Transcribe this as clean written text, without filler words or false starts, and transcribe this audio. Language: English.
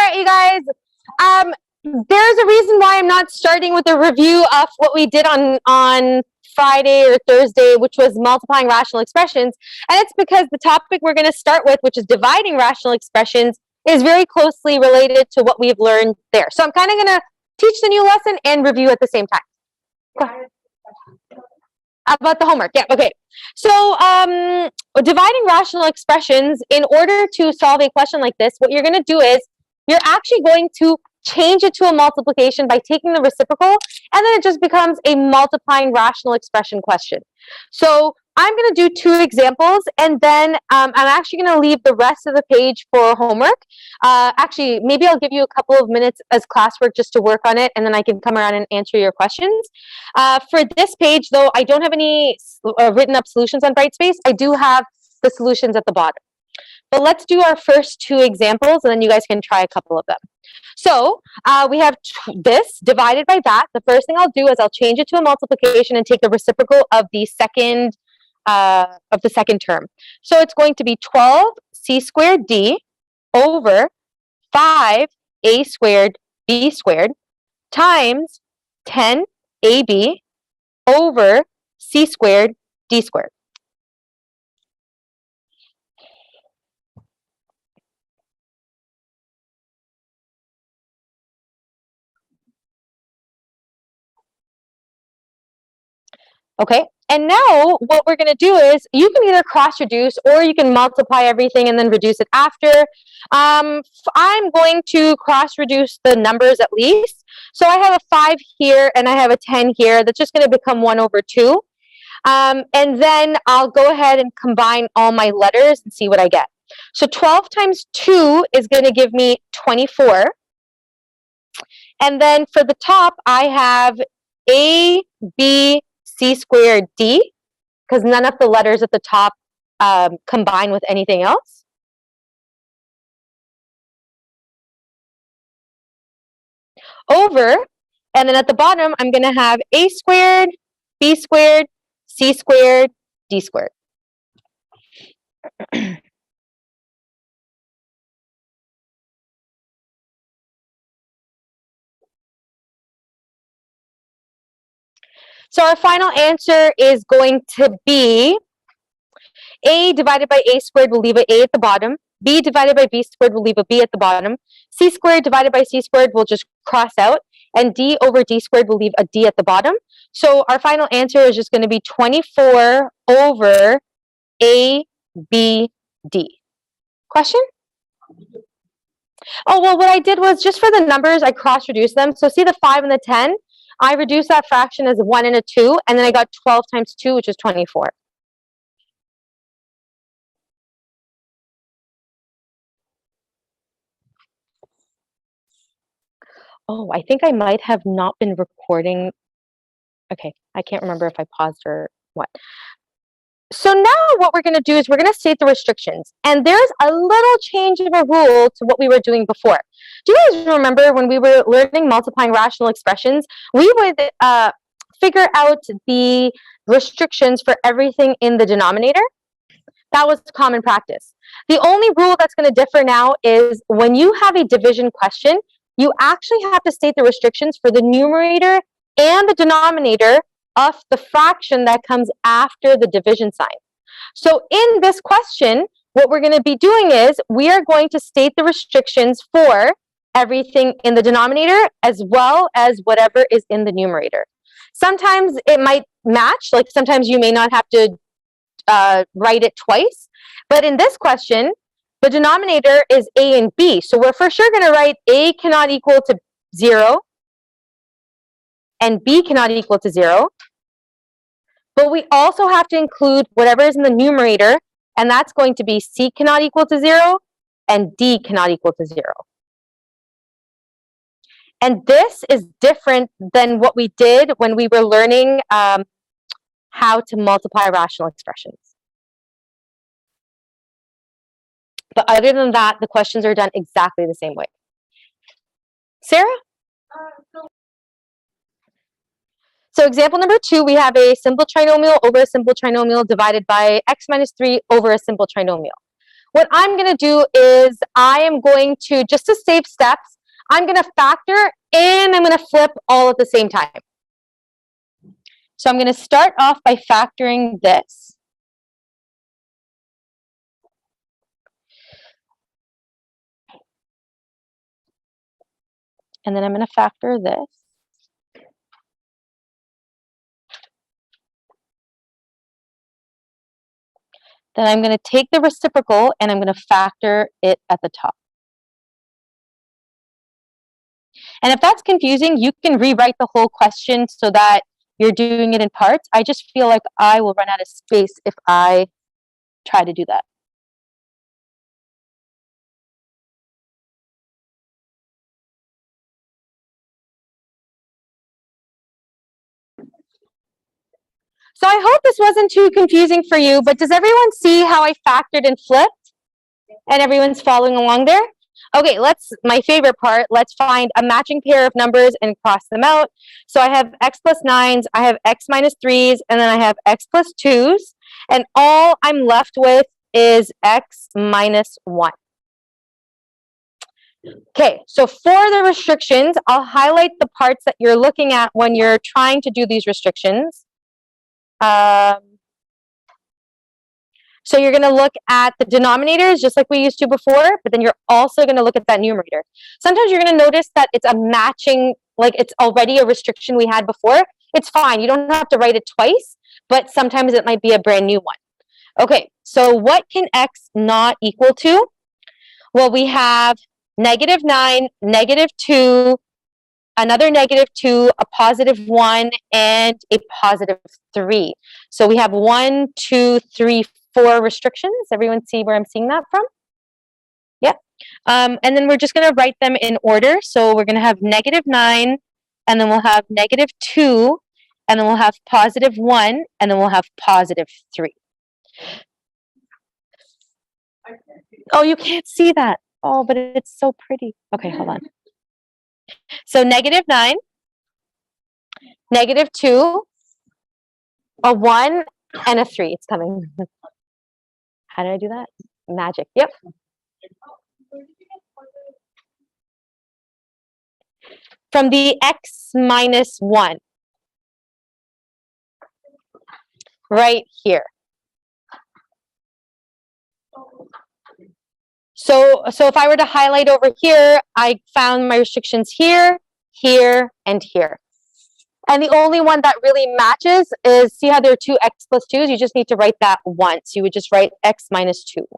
right, you guys. There's a reason why I'm not starting with a review of what we did on Friday or Thursday, which was multiplying rational expressions. And it's because the topic we're going to start with, which is dividing rational expressions, is very closely related to what we've learned there. So I'm kind of going to teach the new lesson and review at the same time. About the homework, yeah, okay. So dividing rational expressions, in order to solve a question like this, what you're going to do is you're actually going to change it to a multiplication by taking the reciprocal, and then it just becomes a multiplying rational expression question. So I'm going to do two examples, and then I'm actually going to leave the rest of the page for homework. Actually, maybe I'll give you a couple of minutes as classwork just to work on it, and then I can come around and answer your questions. For this page, though, I don't have any written up solutions on Brightspace. I do have the solutions at the bottom. But let's do our first two examples, and then you guys can try a couple of them. So we have this divided by that. The first thing I'll do is I'll change it to a multiplication and take the reciprocal of the second term. So it's going to be 12c squared d over 5a squared b squared times 10ab over c squared d squared. Okay, and now what we're going to do is you can either cross reduce or you can multiply everything and then reduce it after. I'm going to cross reduce the numbers at least. So I have a 5 here and I have a 10 here. That's just going to become 1 over 2. And then I'll go ahead and combine all my letters and see what I get. So 12 times 2 is going to give me 24. And then for the top, I have A, B, C squared D, because none of the letters at the top combine with anything else. Over, and then at the bottom, I'm going to have A squared, B squared, C squared, D squared. So our final answer is going to be A divided by A squared will leave an A at the bottom. B divided by B squared will leave a B at the bottom. C squared divided by C squared will just cross out. And D over D squared will leave a D at the bottom. So our final answer is just going to be 24 over A, B, D. Question? Oh, well, what I did was just for the numbers, I cross-reduced them. So see the 5 and the 10? I reduced that fraction as a 1 and a 2, and then I got 12 times 2, which is 24. Oh, I think I might have not been recording. Okay, I can't remember if I paused or what. So now what we're going to do is we're going to state the restrictions. And there's a little change of a rule to what we were doing before. Do you guys remember when we were learning multiplying rational expressions, we would figure out the restrictions for everything in the denominator? That was common practice. The only rule that's going to differ now is when you have a division question, you actually have to state the restrictions for the numerator and the denominator of the fraction that comes after the division sign. So in this question, what we're going to be doing is we are going to state the restrictions for everything in the denominator as well as whatever is in the numerator. Sometimes it might match, like sometimes you may not have to write it twice, but in this question, the denominator is A and B. So we're for sure going to write A cannot equal to 0 and B cannot equal to 0. But we also have to include whatever is in the numerator, and that's going to be C cannot equal to 0 and D cannot equal to 0. And this is different than what we did when we were learning how to multiply rational expressions. But other than that, the questions are done exactly the same way. Sarah? So example number 2, we have a simple trinomial over a simple trinomial divided by x minus 3 over a simple trinomial. what I'm going to do is I am going to, just to save steps, I'm going to factor and I'm going to flip all at the same time. So I'm going to start off by factoring this. And then I'm going to factor this. Then I'm going to take the reciprocal and I'm going to factor it at the top. And if that's confusing, you can rewrite the whole question so that you're doing it in parts. I just feel like I will run out of space if I try to do that. So I hope this wasn't too confusing for you, but does everyone see how I factored and flipped? And everyone's following along there? Okay, my favorite part, let's find a matching pair of numbers and cross them out. So I have x plus 9s, I have x minus 3s, and then I have x plus 2s. And all I'm left with is x minus 1. Okay, so for the restrictions, I'll highlight the parts that you're looking at when you're trying to do these restrictions. So you're going to look at the denominators just like we used to before, but then you're also going to look at that numerator. Sometimes you're going to notice that it's a matching, like it's already a restriction we had before. It's fine. You don't have to write it twice, but sometimes it might be a brand new one. Okay, so what can x not equal to? Well, we have -9, -2, another -2, a +1, and a +3. So we have 1, 2, 3, 4 restrictions. Everyone see where I'm seeing that from? Yeah. And then we're just going to write them in order. So we're going to have -9, and then we'll have -2, and then we'll have +1, and then we'll have +3. Oh, you can't see that. Oh, but it's so pretty. Okay, hold on. So -9, -2, a 1, and a 3. It's coming. How did I do that? Magic. Yep. From the x minus 1. Right here. So if I were to highlight over here, I found my restrictions here, here, and here. And the only one that really matches is, see how there are two x plus 2s? You just need to write that once. You would just write x minus 2 once.